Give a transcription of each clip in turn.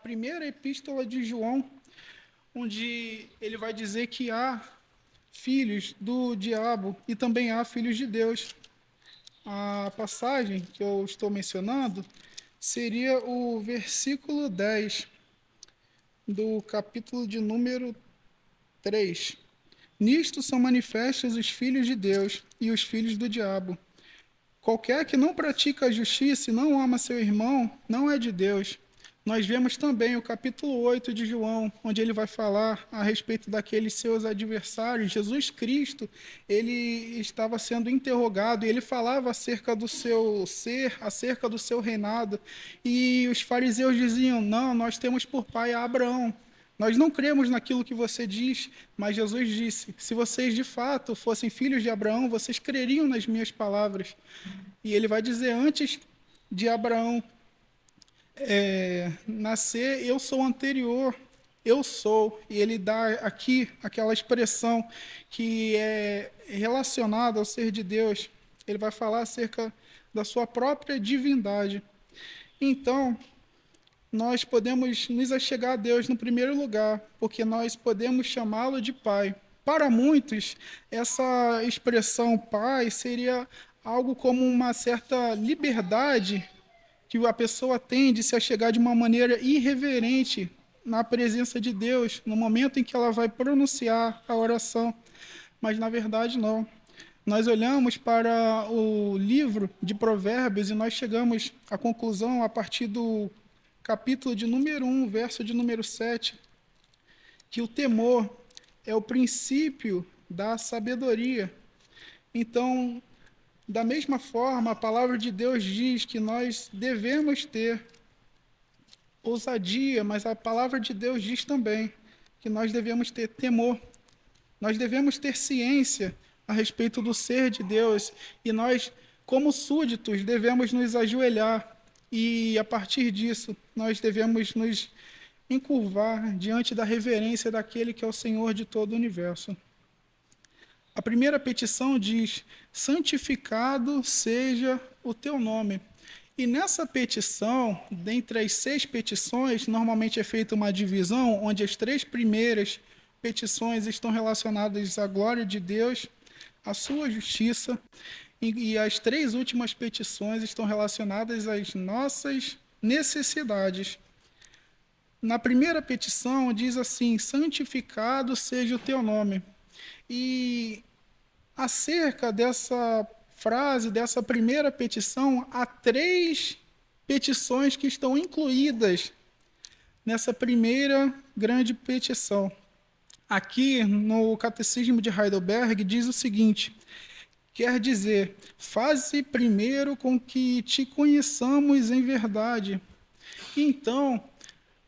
primeira epístola de João, onde ele vai dizer que há filhos do diabo e também há filhos de Deus. A passagem que eu estou mencionando seria o versículo 10 do capítulo de número 3. Nisto são manifestos os filhos de Deus e os filhos do diabo. Qualquer que não pratica a justiça e não ama seu irmão, não é de Deus. Nós vemos também o capítulo 8 de João, onde ele vai falar a respeito daqueles seus adversários. Jesus Cristo, ele estava sendo interrogado e ele falava acerca do seu ser, acerca do seu reinado. E os fariseus diziam: não, nós temos por pai a Abraão. Nós não cremos naquilo que você diz, mas Jesus disse: se vocês de fato fossem filhos de Abraão, vocês creriam nas minhas palavras. E ele vai dizer: antes de Abraão nascer, eu sou anterior, eu sou. E ele dá aqui aquela expressão que é relacionada ao ser de Deus. Ele vai falar acerca da sua própria divindade. Então, nós podemos nos achegar a Deus no primeiro lugar, porque nós podemos chamá-lo de Pai. Para muitos, essa expressão Pai seria algo como uma certa liberdade que a pessoa tem de se achegar de uma maneira irreverente na presença de Deus, no momento em que ela vai pronunciar a oração. Mas, na verdade, não. Nós olhamos para o livro de Provérbios e nós chegamos à conclusão a partir do capítulo de número 1, verso de número 7, que o temor é o princípio da sabedoria. Então, da mesma forma, a palavra de Deus diz que nós devemos ter ousadia, mas a palavra de Deus diz também que nós devemos ter temor. Nós devemos ter ciência a respeito do ser de Deus e nós, como súditos, devemos nos ajoelhar e, a partir disso, nós devemos nos encurvar diante da reverência daquele que é o Senhor de todo o universo. A primeira petição diz: santificado seja o teu nome. E nessa petição, dentre as 6 petições, normalmente é feita uma divisão, onde as 3 primeiras petições estão relacionadas à glória de Deus, à sua justiça, e as 3 últimas petições estão relacionadas às nossas necessidades. Na primeira petição diz assim: santificado seja o teu nome. E acerca dessa frase, dessa primeira petição, há 3 petições que estão incluídas nessa primeira grande petição. Aqui no Catecismo de Heidelberg diz o seguinte: quer dizer, faze primeiro com que te conheçamos em verdade. Então,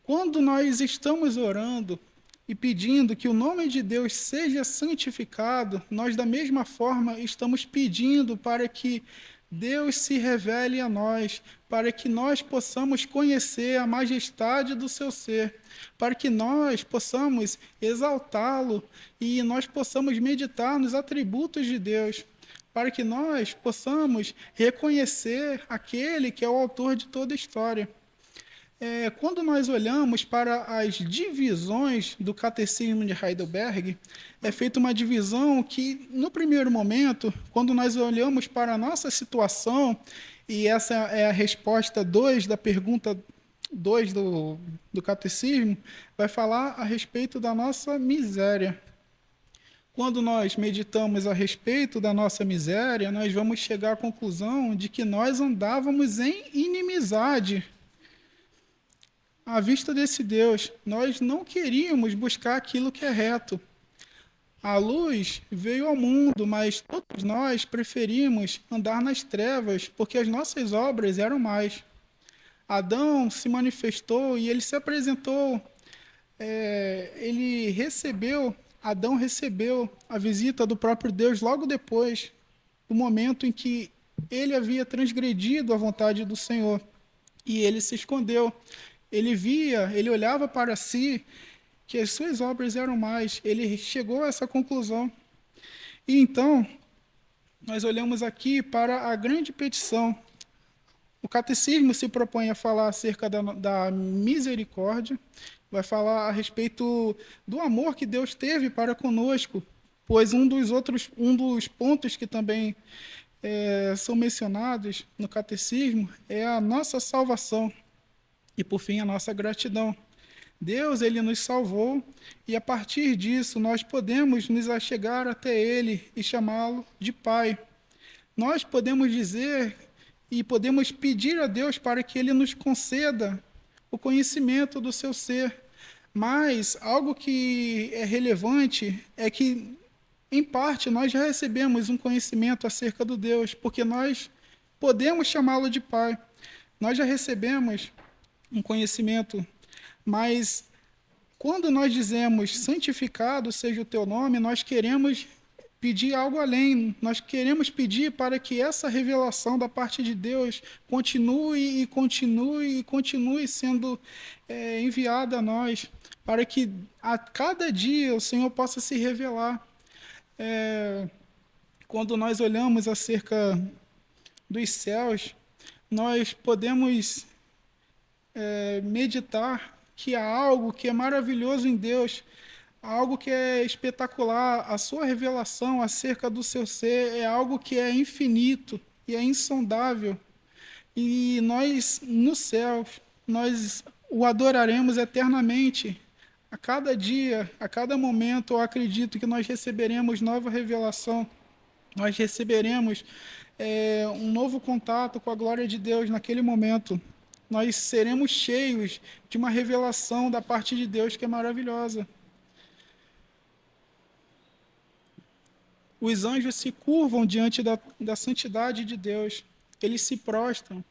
quando nós estamos orando e pedindo que o nome de Deus seja santificado, nós da mesma forma estamos pedindo para que Deus se revele a nós, para que nós possamos conhecer a majestade do seu ser, para que nós possamos exaltá-lo e nós possamos meditar nos atributos de Deus, para que nós possamos reconhecer aquele que é o autor de toda a história. Quando nós olhamos para as divisões do Catecismo de Heidelberg, é feita uma divisão que, no primeiro momento, quando nós olhamos para a nossa situação, e essa é a resposta 2 da pergunta 2 do Catecismo, vai falar a respeito da nossa miséria. Quando nós meditamos a respeito da nossa miséria, nós vamos chegar à conclusão de que nós andávamos em inimizade à vista desse Deus. Nós não queríamos buscar aquilo que é reto. A luz veio ao mundo, mas todos nós preferimos andar nas trevas, porque as nossas obras eram mais. Adão se manifestou e ele se apresentou, Adão recebeu a visita do próprio Deus logo depois do momento em que ele havia transgredido a vontade do Senhor. E ele se escondeu. Ele olhava para si que as suas obras eram mais. Ele chegou a essa conclusão. E então, nós olhamos aqui para a grande petição, O catecismo se propõe a falar acerca da misericórdia, vai falar a respeito do amor que Deus teve para conosco, pois um dos pontos que também são mencionados no catecismo é a nossa salvação e, por fim, a nossa gratidão. Deus, ele nos salvou e, a partir disso, nós podemos nos achegar até Ele e chamá-lo de Pai. Nós podemos dizer e podemos pedir a Deus para que Ele nos conceda o conhecimento do seu ser. Mas algo que é relevante é que, em parte, nós já recebemos um conhecimento acerca do Deus, porque nós podemos chamá-lo de Pai. Nós já recebemos um conhecimento, mas quando nós dizemos santificado seja o teu nome, nós queremos pedir algo além. Nós queremos pedir para que essa revelação da parte de Deus continue e continue e continue sendo enviada a nós, para que a cada dia o Senhor possa se revelar. Quando nós olhamos acerca dos céus, nós podemos meditar que há algo que é maravilhoso em Deus, algo que é espetacular. A sua revelação acerca do seu ser é algo que é infinito e é insondável. E nós, no céu, nós o adoraremos eternamente. A cada dia, a cada momento, eu acredito que nós receberemos nova revelação, nós receberemos um novo contato com a glória de Deus naquele momento. Nós seremos cheios de uma revelação da parte de Deus que é maravilhosa. Os anjos se curvam diante da santidade de Deus, eles se prostram.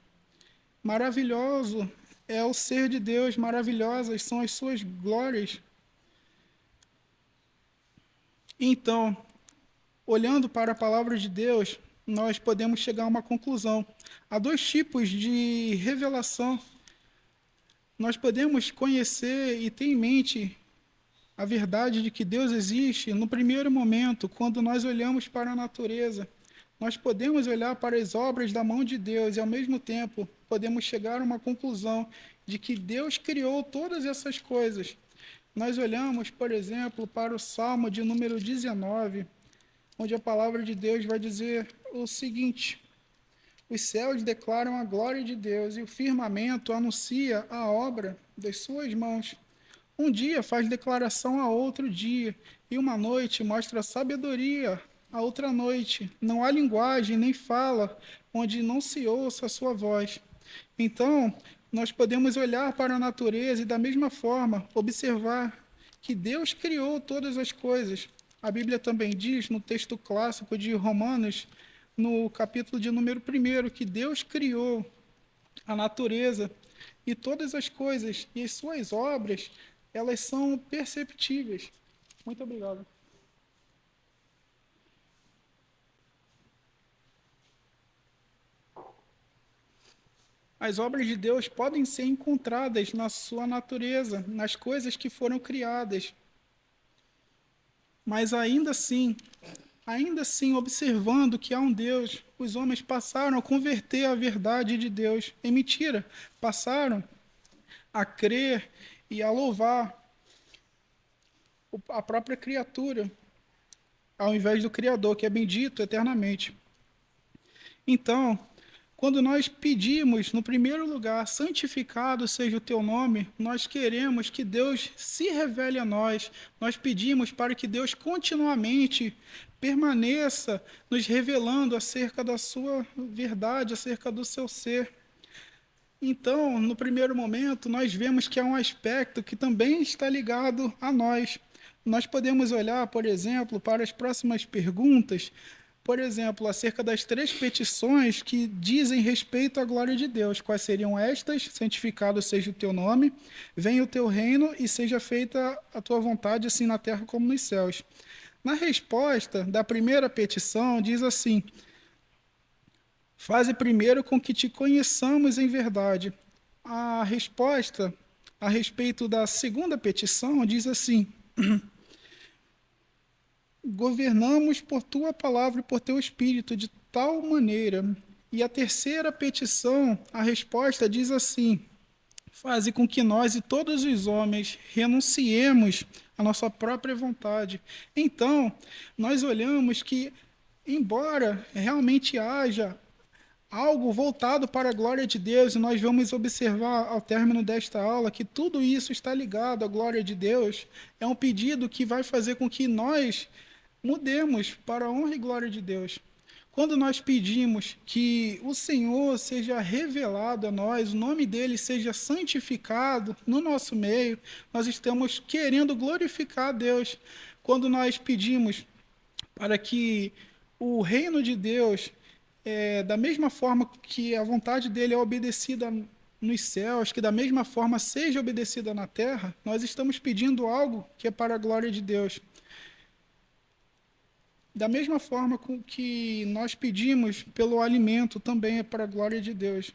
Maravilhoso é o ser de Deus, maravilhosas são as suas glórias. Então, olhando para a palavra de Deus, nós podemos chegar a uma conclusão. Há dois tipos de revelação. Nós podemos conhecer e ter em mente a verdade de que Deus existe no primeiro momento, quando nós olhamos para a natureza. Nós podemos olhar para as obras da mão de Deus e, ao mesmo tempo, podemos chegar a uma conclusão de que Deus criou todas essas coisas. Nós olhamos, por exemplo, para o Salmo de número 19, onde a palavra de Deus vai dizer o seguinte: os céus declaram a glória de Deus e o firmamento anuncia a obra das suas mãos. Um dia faz declaração a outro dia, e uma noite mostra sabedoria a outra noite. Não há linguagem nem fala onde não se ouça a sua voz. Então, nós podemos olhar para a natureza e, da mesma forma, observar que Deus criou todas as coisas. A Bíblia também diz, no texto clássico de Romanos, no capítulo de número 1, que Deus criou a natureza e todas as coisas, e as suas obras, elas são perceptíveis. Muito obrigado. As obras de Deus podem ser encontradas na sua natureza, nas coisas que foram criadas. Mas ainda assim, observando que há um Deus, os homens passaram a converter a verdade de Deus em mentira. Passaram a crer e a louvar a própria criatura, ao invés do Criador, que é bendito eternamente. Então, quando nós pedimos, no primeiro lugar, santificado seja o teu nome, nós queremos que Deus se revele a nós. Nós pedimos para que Deus continuamente permaneça nos revelando acerca da sua verdade, acerca do seu ser. Então, no primeiro momento, nós vemos que há um aspecto que também está ligado a nós. Nós podemos olhar, por exemplo, para as próximas perguntas, por exemplo, acerca das 3 petições que dizem respeito à glória de Deus. Quais seriam estas? Santificado seja o teu nome, venha o teu reino e seja feita a tua vontade, assim na terra como nos céus. Na resposta da primeira petição, diz assim: faze primeiro com que te conheçamos em verdade. A resposta a respeito da segunda petição diz assim: governamos por tua palavra e por teu espírito de tal maneira E a terceira petição, a resposta diz assim: faze com que nós e todos os homens renunciemos à nossa própria vontade. Então, nós olhamos que, embora realmente haja algo voltado para a glória de Deus, e nós vamos observar ao término desta aula que tudo isso está ligado à glória de Deus, é um pedido que vai fazer com que nós mudemos para a honra e glória de Deus. Quando nós pedimos que o Senhor seja revelado a nós, o nome dele seja santificado no nosso meio, nós estamos querendo glorificar a Deus. Quando nós pedimos para que o reino de Deus, da mesma forma que a vontade dele é obedecida nos céus, que da mesma forma seja obedecida na terra, nós estamos pedindo algo que é para a glória de Deus. Da mesma forma com que nós pedimos pelo alimento, também é para a glória de Deus.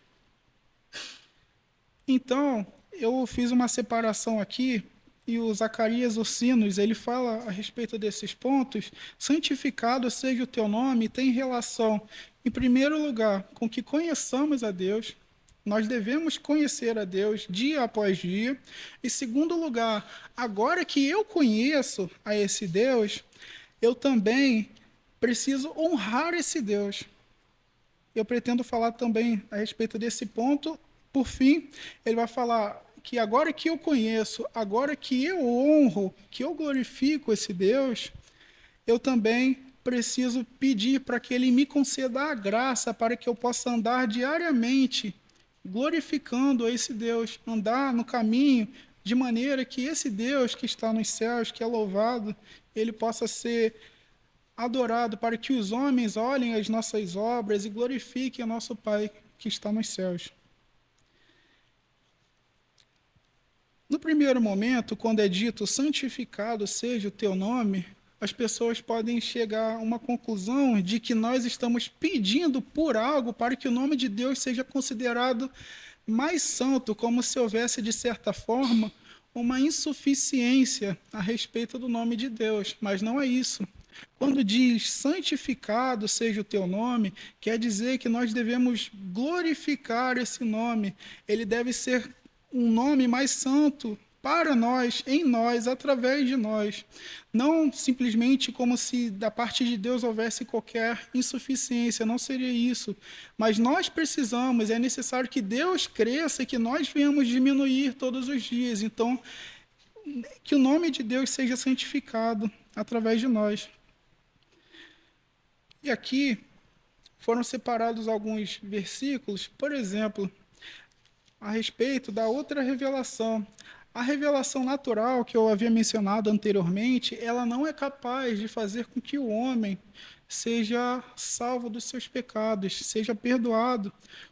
Então, eu fiz uma separação aqui, e o Zacarias Ursinos, ele fala a respeito desses pontos. Santificado seja o teu nome, tem relação, em primeiro lugar, com que conheçamos a Deus. Nós devemos conhecer a Deus dia após dia. Em segundo lugar, agora que eu conheço a esse Deus, eu também preciso honrar esse Deus. Eu pretendo falar também a respeito desse ponto. Por fim, ele vai falar que agora que eu conheço, agora que eu honro, que eu glorifico esse Deus, eu também preciso pedir para que ele me conceda a graça para que eu possa andar diariamente glorificando a esse Deus, andar no caminho de maneira que esse Deus que está nos céus, que é louvado, ele possa ser adorado, para que os homens olhem as nossas obras e glorifiquem o nosso Pai que está nos céus. No primeiro momento, quando é dito santificado seja o teu nome, as pessoas podem chegar a uma conclusão de que nós estamos pedindo por algo para que o nome de Deus seja considerado mais santo, como se houvesse, de certa forma, uma insuficiência a respeito do nome de Deus, mas não é isso. Quando diz santificado seja o teu nome, quer dizer que nós devemos glorificar esse nome. Ele deve ser um nome mais santo para nós, em nós, através de nós. Não simplesmente como se da parte de Deus houvesse qualquer insuficiência, não seria isso. Mas nós precisamos, é necessário que Deus cresça e que nós venhamos diminuir todos os dias. Então, que o nome de Deus seja santificado através de nós. E aqui foram separados alguns versículos, por exemplo, a respeito da outra revelação. A revelação natural, que eu havia mencionado anteriormente, ela não é capaz de fazer com que o homem seja salvo dos seus pecados, seja perdoado.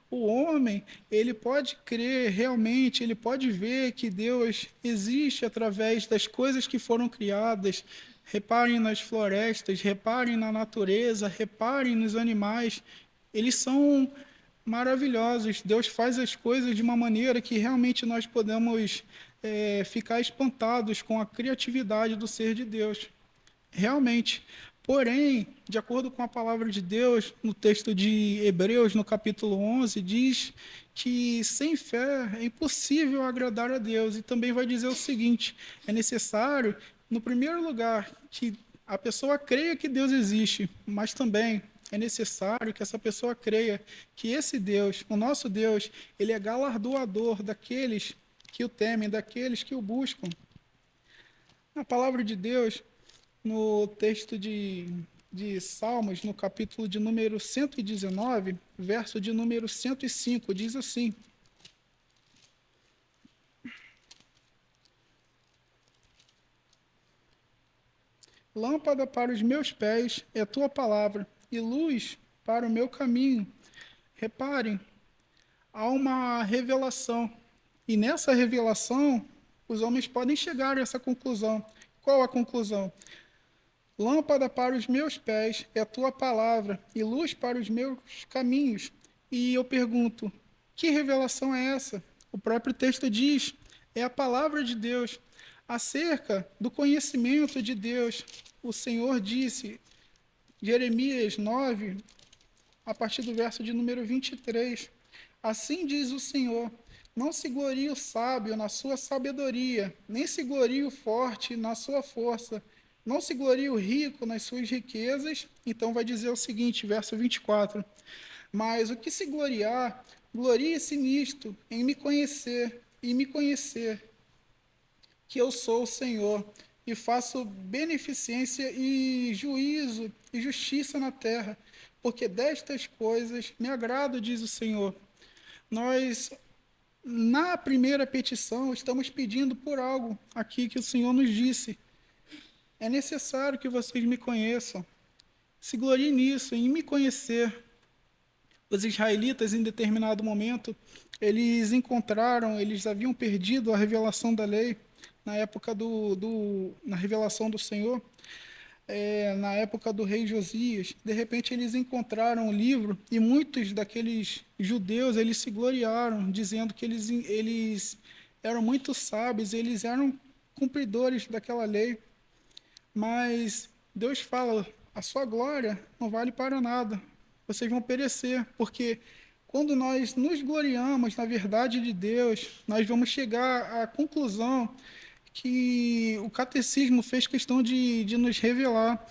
O homem, ele pode crer realmente, ele pode ver que Deus existe através das coisas que foram criadas. Reparem nas florestas, reparem na natureza, reparem nos animais. Eles são maravilhosos. Deus faz as coisas de uma maneira que realmente nós podemos ficar espantados com a criatividade do ser de Deus. Realmente. Porém, de acordo com a palavra de Deus, no texto de Hebreus, no capítulo 11, diz que sem fé é impossível agradar a Deus. E também vai dizer o seguinte: é necessário, no primeiro lugar, que a pessoa creia que Deus existe, mas também é necessário que essa pessoa creia que esse Deus, o nosso Deus, ele é galardoador daqueles que o temem, daqueles que o buscam. A palavra de Deus, no texto de Salmos, no capítulo de número 119, verso de número 105, diz assim: lâmpada para os meus pés é a tua palavra, e luz para o meu caminho. Reparem, há uma revelação, e nessa revelação, os homens podem chegar a essa conclusão. Qual a conclusão? Lâmpada para os meus pés é a tua palavra, e luz para os meus caminhos. E eu pergunto, que revelação é essa? O próprio texto diz, é a palavra de Deus. Acerca do conhecimento de Deus, o Senhor disse, Jeremias 9, a partir do verso de número 23. Assim diz o Senhor: não se glorie o sábio na sua sabedoria, nem se glorie o forte na sua força, não se glorie o rico nas suas riquezas. Então vai dizer o seguinte, verso 24: mas o que se gloriar, glorie-se nisto, em me conhecer, que eu sou o Senhor, e faço beneficência e juízo e justiça na terra, porque destas coisas me agrado, diz o Senhor. Nós, na primeira petição, estamos pedindo por algo aqui que o Senhor nos disse. É necessário que vocês me conheçam. Se gloriem nisso, em me conhecer. Os israelitas, em determinado momento, eles haviam perdido a revelação da lei na época na revelação do Senhor, na época do rei Josias. De repente, eles encontraram o livro e muitos daqueles judeus, eles se gloriaram, dizendo que eles eram muito sábios, eles eram cumpridores daquela lei. Mas Deus fala: a sua glória não vale para nada, vocês vão perecer, porque quando nós nos gloriamos na verdade de Deus, nós vamos chegar à conclusão que o catecismo fez questão de nos revelar.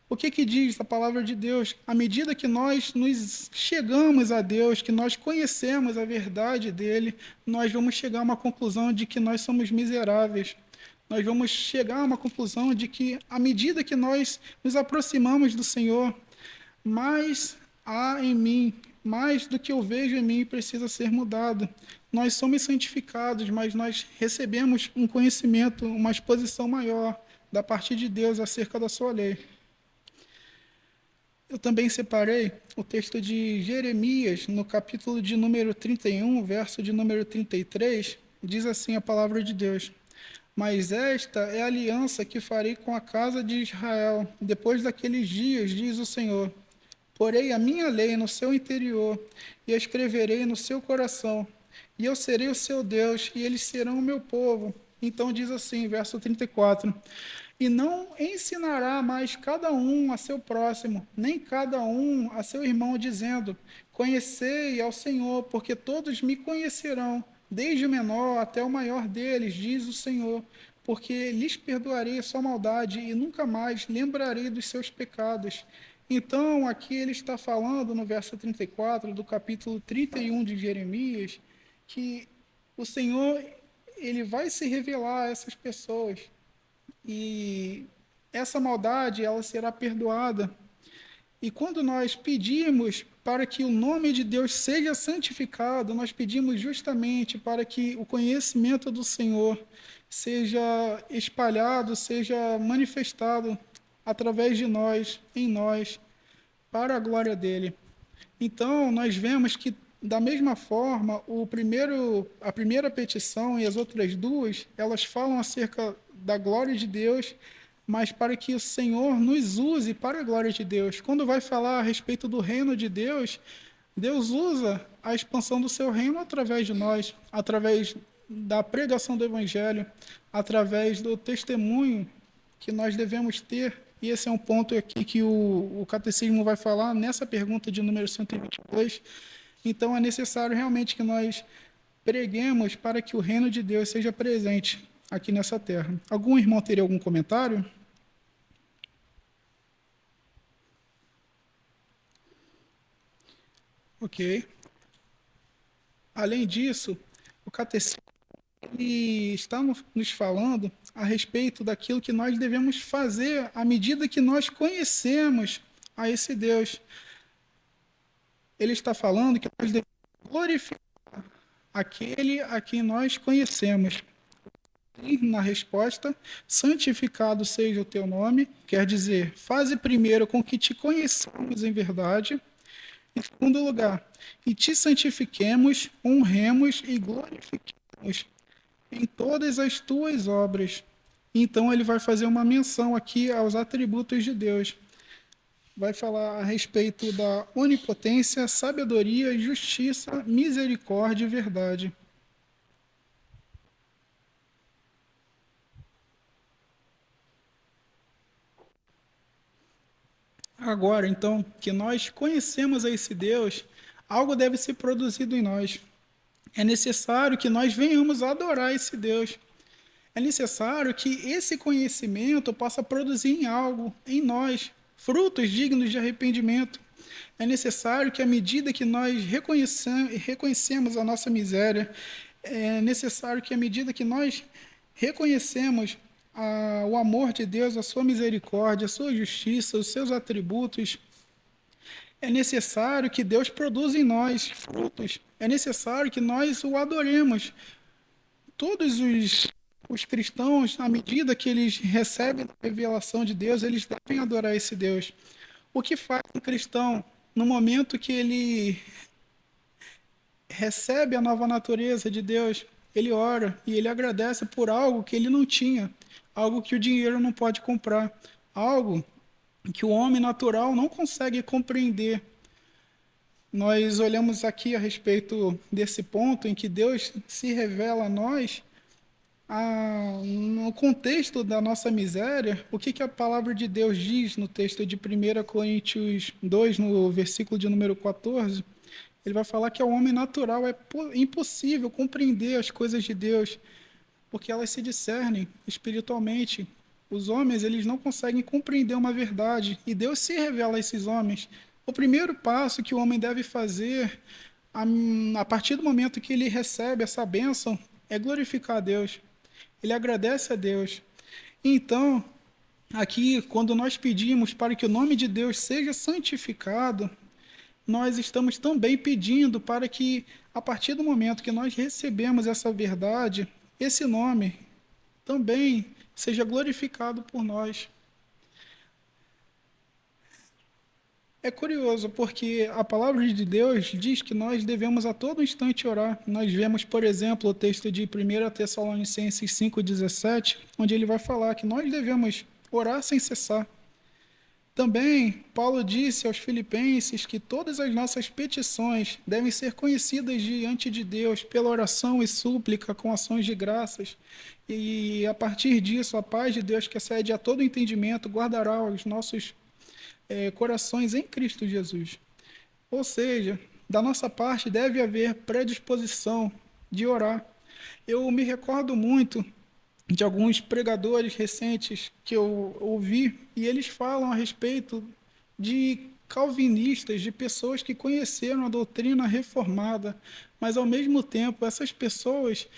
O que que diz a palavra de Deus? À medida que nós nos chegamos a Deus, que nós conhecemos a verdade dele, nós vamos chegar a uma conclusão de que nós somos miseráveis. Nós vamos chegar a uma conclusão de que, à medida que nós nos aproximamos do Senhor, mais há em mim, mais do que eu vejo em mim precisa ser mudado. Nós somos santificados, mas nós recebemos um conhecimento, uma exposição maior da parte de Deus acerca da sua lei. Eu também separei o texto de Jeremias, no capítulo de número 31, verso de número 33, diz assim a palavra de Deus: mas esta é a aliança que farei com a casa de Israel, depois daqueles dias, diz o Senhor. Porei a minha lei no seu interior, e a escreverei no seu coração, e eu serei o seu Deus, e eles serão o meu povo. Então diz assim, verso 34: e não ensinará mais cada um a seu próximo, nem cada um a seu irmão, dizendo: conhecei ao Senhor, porque todos me conhecerão, desde o menor até o maior deles, diz o Senhor, porque lhes perdoarei a sua maldade e nunca mais lembrarei dos seus pecados. Então, aqui ele está falando no verso 34 do capítulo 31 de Jeremias, que o Senhor ele vai se revelar a essas pessoas e essa maldade ela será perdoada. E quando nós pedimos para que o nome de Deus seja santificado, nós pedimos justamente para que o conhecimento do Senhor seja espalhado, seja manifestado através de nós, em nós, para a glória dele. Então, nós vemos que, da mesma forma, a primeira petição e as outras duas, elas falam acerca da glória de Deus, mas para que o Senhor nos use para a glória de Deus. Quando vai falar a respeito do reino de Deus, Deus usa a expansão do seu reino através de nós, através da pregação do Evangelho, através do testemunho que nós devemos ter. E esse é um ponto aqui que o catecismo vai falar nessa pergunta de número 122. Então é necessário realmente que nós preguemos para que o reino de Deus seja presente aqui nessa terra. Algum irmão teria algum comentário? Ok. Além disso, o catecismo ele está nos falando a respeito daquilo que nós devemos fazer à medida que nós conhecemos a esse Deus. Ele está falando que nós devemos glorificar aquele a quem nós conhecemos. E na resposta, santificado seja o teu nome, quer dizer, faze primeiro com que te conheçamos em verdade. Em segundo lugar, e te santifiquemos, honremos e glorifiquemos em todas as tuas obras. Então ele vai fazer uma menção aqui aos atributos de Deus. Vai falar a respeito da onipotência, sabedoria, justiça, misericórdia e verdade. Agora, então, que nós conhecemos a esse Deus, algo deve ser produzido em nós. É necessário que nós venhamos a adorar esse Deus. É necessário que esse conhecimento possa produzir em algo, em nós, frutos dignos de arrependimento. É necessário que, à medida que nós reconhecemos a nossa miséria, é necessário que, à medida que nós reconhecemos o amor de Deus, a sua misericórdia, a sua justiça, os seus atributos, é necessário que Deus produza em nós frutos. É necessário que nós o adoremos. Todos os cristãos, à medida que eles recebem a revelação de Deus, eles devem adorar esse Deus. O que faz um cristão no momento que ele recebe a nova natureza de Deus? Ele ora e ele agradece por algo que ele não tinha, algo que o dinheiro não pode comprar, algo que o homem natural não consegue compreender. Nós olhamos aqui a respeito desse ponto em que Deus se revela a nós, no contexto da nossa miséria. O que a palavra de Deus diz no texto de 1 Coríntios 2, no versículo de número 14? Ele vai falar que ao homem natural é impossível compreender as coisas de Deus, porque elas se discernem espiritualmente. Os homens, eles não conseguem compreender uma verdade, e Deus se revela a esses homens. O primeiro passo que o homem deve fazer, a partir do momento que ele recebe essa bênção, é glorificar a Deus. Ele agradece a Deus. Então, aqui, quando nós pedimos para que o nome de Deus seja santificado, nós estamos também pedindo para que, a partir do momento que nós recebemos essa verdade, esse nome também seja glorificado por nós. É curioso, porque a palavra de Deus diz que nós devemos a todo instante orar. Nós vemos, por exemplo, o texto de 1 Tessalonicenses 5,17, onde ele vai falar que nós devemos orar sem cessar. Também, Paulo disse aos Filipenses que todas as nossas petições devem ser conhecidas diante de Deus pela oração e súplica com ações de graças. E a partir disso, a paz de Deus, que excede a todo entendimento, guardará os nossos corações em Cristo Jesus. Ou seja, da nossa parte deve haver predisposição de orar. Eu me recordo muito de alguns pregadores recentes que eu ouvi, e eles falam a respeito de calvinistas, de pessoas que conheceram a doutrina reformada, mas ao mesmo tempo essas pessoas,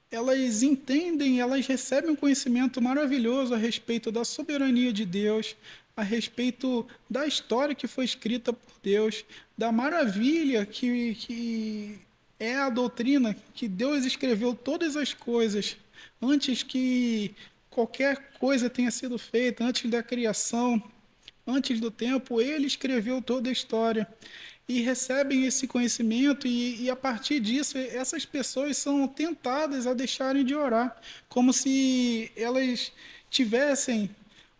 elas entendem, elas recebem um conhecimento maravilhoso a respeito da soberania de Deus, a respeito da história que foi escrita por Deus, da maravilha que é a doutrina, que Deus escreveu todas as coisas antes que qualquer coisa tenha sido feita, antes da criação, antes do tempo, ele escreveu toda a história. E recebem esse conhecimento, e a partir disso, essas pessoas são tentadas a deixarem de orar, como se elas tivessem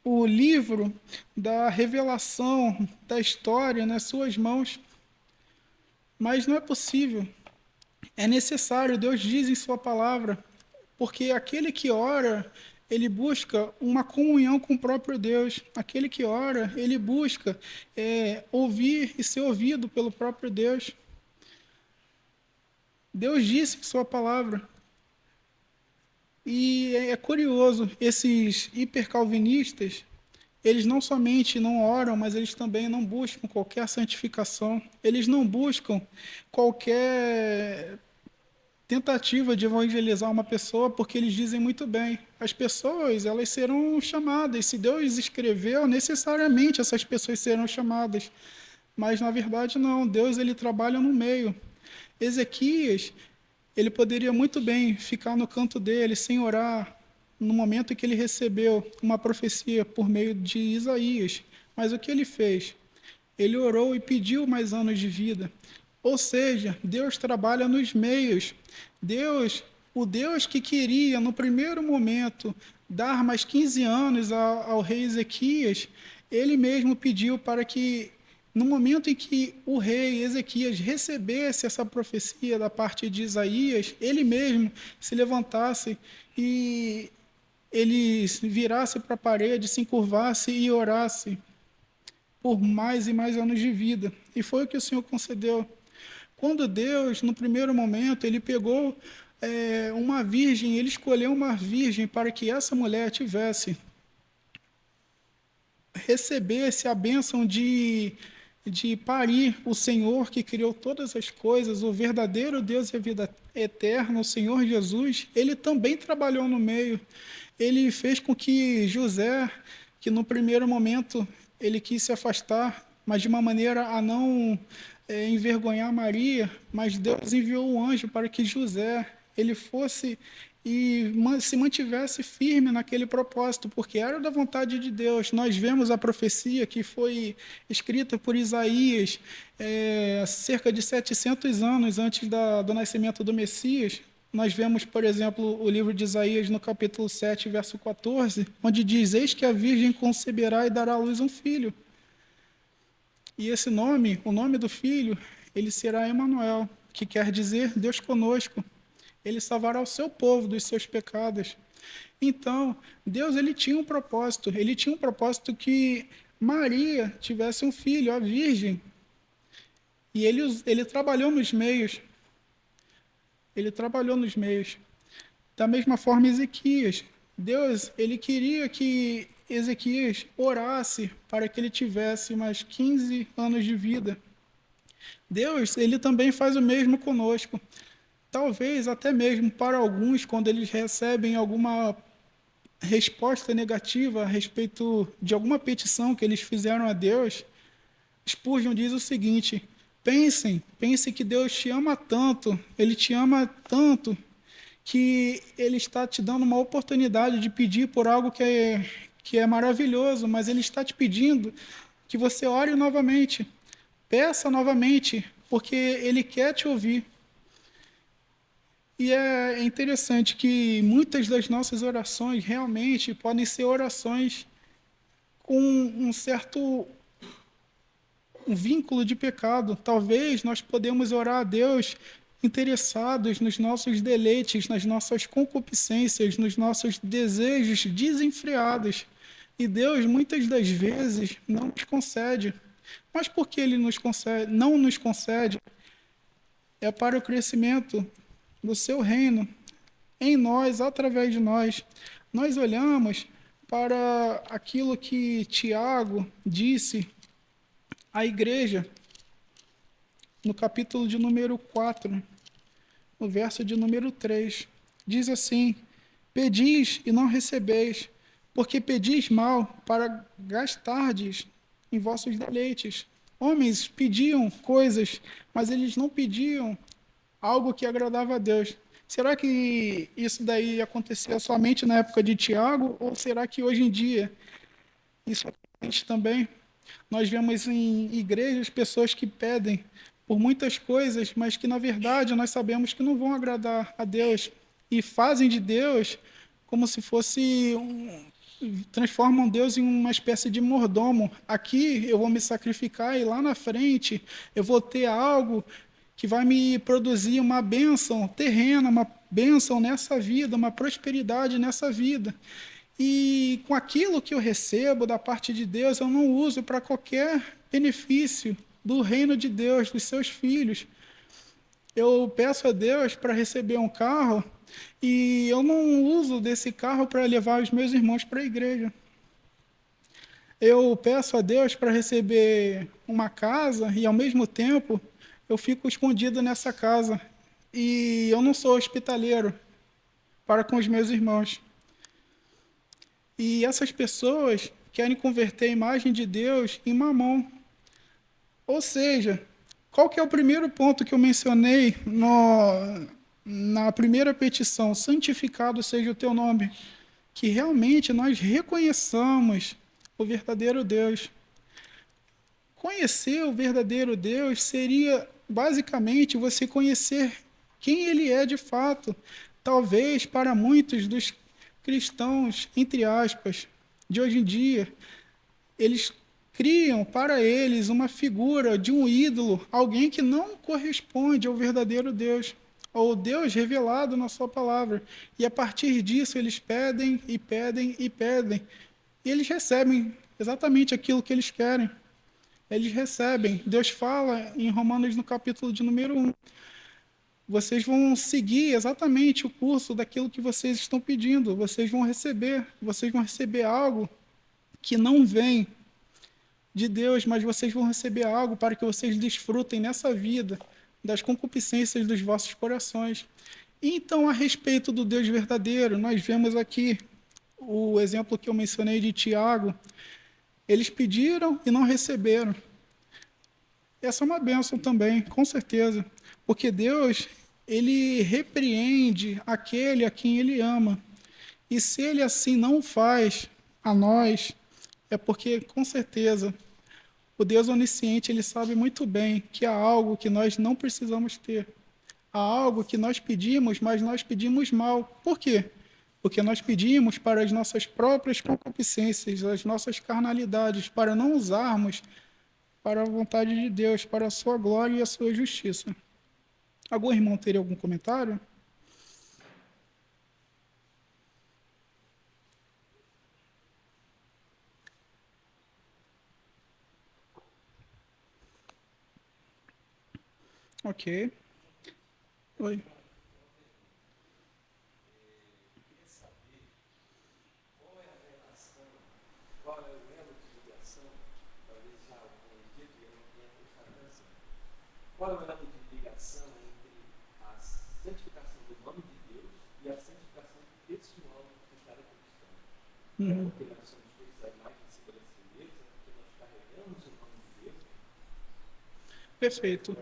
o livro da revelação da história nas suas mãos. Mas não é possível. É necessário, Deus diz em sua palavra, porque aquele que ora, ele busca uma comunhão com o próprio Deus. Aquele que ora, ele busca ouvir e ser ouvido pelo próprio Deus. Deus disse em sua palavra. E é curioso, esses hipercalvinistas, eles não somente não oram, mas eles também não buscam qualquer santificação. Eles não buscam qualquer tentativa de evangelizar uma pessoa, porque eles dizem muito bem, as pessoas, elas serão chamadas, se Deus escreveu, necessariamente essas pessoas serão chamadas, mas na verdade não, Deus, ele trabalha no meio. Ezequias, ele poderia muito bem ficar no canto dele, sem orar, no momento em que ele recebeu uma profecia por meio de Isaías, mas o que ele fez? Ele orou e pediu mais anos de vida. Ou seja, Deus trabalha nos meios. Deus, o Deus que queria, no primeiro momento, dar mais 15 anos ao rei Ezequias, ele mesmo pediu para que, no momento em que o rei Ezequias recebesse essa profecia da parte de Isaías, ele mesmo se levantasse e ele virasse para a parede, se encurvasse e orasse. por mais e mais anos de vida. E foi o que o Senhor concedeu. Quando Deus, no primeiro momento, ele pegou uma virgem, ele escolheu uma virgem para que essa mulher recebesse a bênção de parir o Senhor que criou todas as coisas, o verdadeiro Deus e a vida eterna, o Senhor Jesus, ele também trabalhou no meio. Ele fez com que José, que no primeiro momento ele quis se afastar, mas de uma maneira a não envergonhar Maria, mas Deus enviou um anjo para que José ele fosse e se mantivesse firme naquele propósito, porque era da vontade de Deus. Nós vemos a profecia que foi escrita por Isaías cerca de 700 anos antes do nascimento do Messias. Nós vemos, por exemplo, o livro de Isaías no capítulo 7, verso 14, onde diz: Eis que a virgem conceberá e dará à luz um filho. E esse nome, o nome do filho, ele será Emanuel, que quer dizer Deus conosco. Ele salvará o seu povo dos seus pecados. Então, Deus ele tinha um propósito. Ele tinha um propósito que Maria tivesse um filho, a virgem. E ele trabalhou nos meios. Ele trabalhou nos meios. Da mesma forma, Ezequias. Deus, ele queria que Ezequias orasse para que ele tivesse mais 15 anos de vida. Deus, ele também faz o mesmo conosco. Talvez até mesmo para alguns, quando eles recebem alguma resposta negativa a respeito de alguma petição que eles fizeram a Deus, Spurgeon diz o seguinte: pense que Deus te ama tanto, Ele te ama tanto, que Ele está te dando uma oportunidade de pedir por algo que é maravilhoso, mas Ele está te pedindo que você ore novamente, peça novamente, porque Ele quer te ouvir. E é interessante que muitas das nossas orações realmente podem ser orações com um certo vínculo de pecado. Talvez nós podemos orar a Deus interessados nos nossos deleites, nas nossas concupiscências, nos nossos desejos desenfreados. E Deus, muitas das vezes, não nos concede. Mas por que Ele não nos concede? É para o crescimento do seu reino em nós, através de nós. Nós olhamos para aquilo que Tiago disse à igreja no capítulo de número 4, no verso de número 3. Diz assim: Pedis e não recebeis, porque pedis mal para gastardes em vossos deleites. Homens pediam coisas, mas eles não pediam algo que agradava a Deus. Será que isso daí acontecia somente na época de Tiago, ou será que hoje em dia isso acontece também? Nós vemos em igrejas pessoas que pedem por muitas coisas, mas que na verdade nós sabemos que não vão agradar a Deus e fazem de Deus como se fosse transformam Deus em uma espécie de mordomo. Aqui eu vou me sacrificar e lá na frente eu vou ter algo que vai me produzir uma bênção terrena, uma bênção nessa vida, uma prosperidade nessa vida. E com aquilo que eu recebo da parte de Deus, eu não uso para qualquer benefício do reino de Deus, dos seus filhos. Eu peço a Deus para receber um carro e eu não uso desse carro para levar os meus irmãos para a igreja. Eu peço a Deus para receber uma casa e, ao mesmo tempo, eu fico escondido nessa casa. E eu não sou hospitaleiro para com os meus irmãos. E essas pessoas querem converter a imagem de Deus em mamão. Ou seja, qual que é o primeiro ponto que eu mencionei na primeira petição? Santificado seja o teu nome. Que realmente nós reconheçamos o verdadeiro Deus. Conhecer o verdadeiro Deus seria, basicamente, você conhecer quem Ele é de fato. Talvez para muitos dos cristãos, entre aspas, de hoje em dia, eles criam para eles uma figura de um ídolo, alguém que não corresponde ao verdadeiro Deus, ao Deus revelado na sua palavra. E a partir disso eles pedem e pedem e pedem. E eles recebem exatamente aquilo que eles querem. Eles recebem. Deus fala em Romanos no capítulo de número 1. Vocês vão seguir exatamente o curso daquilo que vocês estão pedindo. Vocês vão receber algo que não vem de Deus, mas vocês vão receber algo para que vocês desfrutem nessa vida das concupiscências dos vossos corações. Então, a respeito do Deus verdadeiro, nós vemos aqui o exemplo que eu mencionei de Tiago. Eles pediram e não receberam. Essa é uma bênção também, com certeza, porque Deus, ele repreende aquele a quem ele ama. E se ele assim não faz a nós, é porque, com certeza, o Deus onisciente, ele sabe muito bem que há algo que nós não precisamos ter. Há algo que nós pedimos, mas nós pedimos mal. Por quê? Porque nós pedimos para as nossas próprias concupiscências, as nossas carnalidades, para não usarmos para a vontade de Deus, para a sua glória e a sua justiça. Algum irmão teria algum comentário? Ok. Oi. Qual é o elo de ligação? Talvez já tenha dito e eu não tenha prestado atenção. Qual é o elo de ligação entre a santificação do nome de Deus e a santificação pessoal de cada cristão? É Uhum. porque nós somos feitos à imagem e semelhança de Deus, é porque nós carregamos o nome de Deus. Perfeito.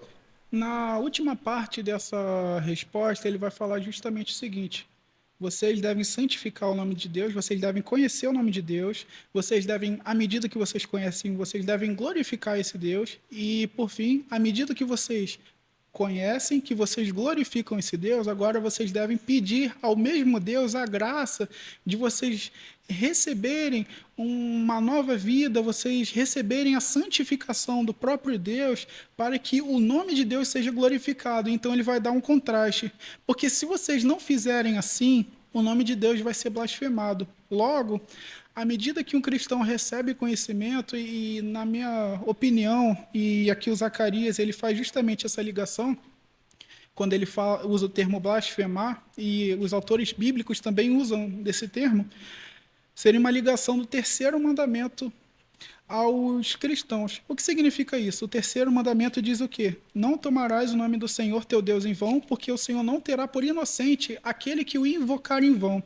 Na última parte dessa resposta, ele vai falar justamente o seguinte: vocês devem santificar o nome de Deus, vocês devem conhecer o nome de Deus, vocês devem, à medida que vocês conhecem, vocês devem glorificar esse Deus, e, por fim, à medida que vocês conhecem, que vocês glorificam esse Deus, agora vocês devem pedir ao mesmo Deus a graça de vocês receberem uma nova vida, vocês receberem a santificação do próprio Deus, para que o nome de Deus seja glorificado. Então ele vai dar um contraste, porque se vocês não fizerem assim, o nome de Deus vai ser blasfemado. Logo, à medida que um cristão recebe conhecimento, e na minha opinião, e aqui o Zacarias ele faz justamente essa ligação, quando ele fala, usa o termo blasfemar, e os autores bíblicos também usam desse termo, seria uma ligação do terceiro mandamento aos cristãos. O que significa isso? O terceiro mandamento diz o quê? Não tomarás o nome do Senhor teu Deus em vão, porque o Senhor não terá por inocente aquele que o invocar em vão.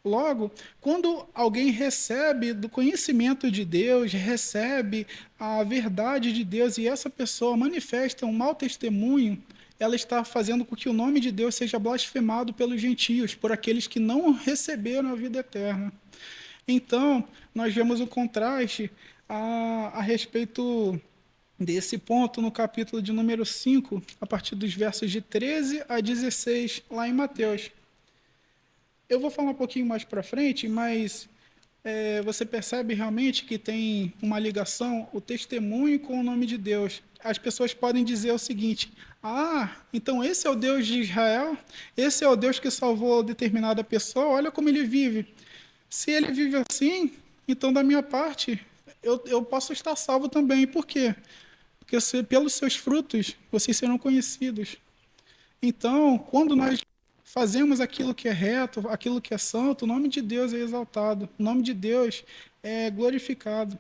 Logo, quando alguém recebe do conhecimento de Deus, recebe a verdade de Deus e essa pessoa manifesta um mau testemunho, ela está fazendo com que o nome de Deus seja blasfemado pelos gentios, por aqueles que não receberam a vida eterna. Então, nós vemos o contraste a respeito desse ponto no capítulo de número 5, a partir dos versos de 13 a 16, lá em Mateus. Eu vou falar um pouquinho mais para frente, mas você percebe realmente que tem uma ligação, o testemunho com o nome de Deus. As pessoas podem dizer o seguinte: ah, então esse é o Deus de Israel? Esse é o Deus que salvou determinada pessoa? Olha como ele vive. Se ele vive assim, então da minha parte, eu posso estar salvo também. Por quê? Porque pelos seus frutos vocês serão conhecidos. Então, quando nós fazemos aquilo que é reto, aquilo que é santo, o nome de Deus é exaltado, o nome de Deus é glorificado.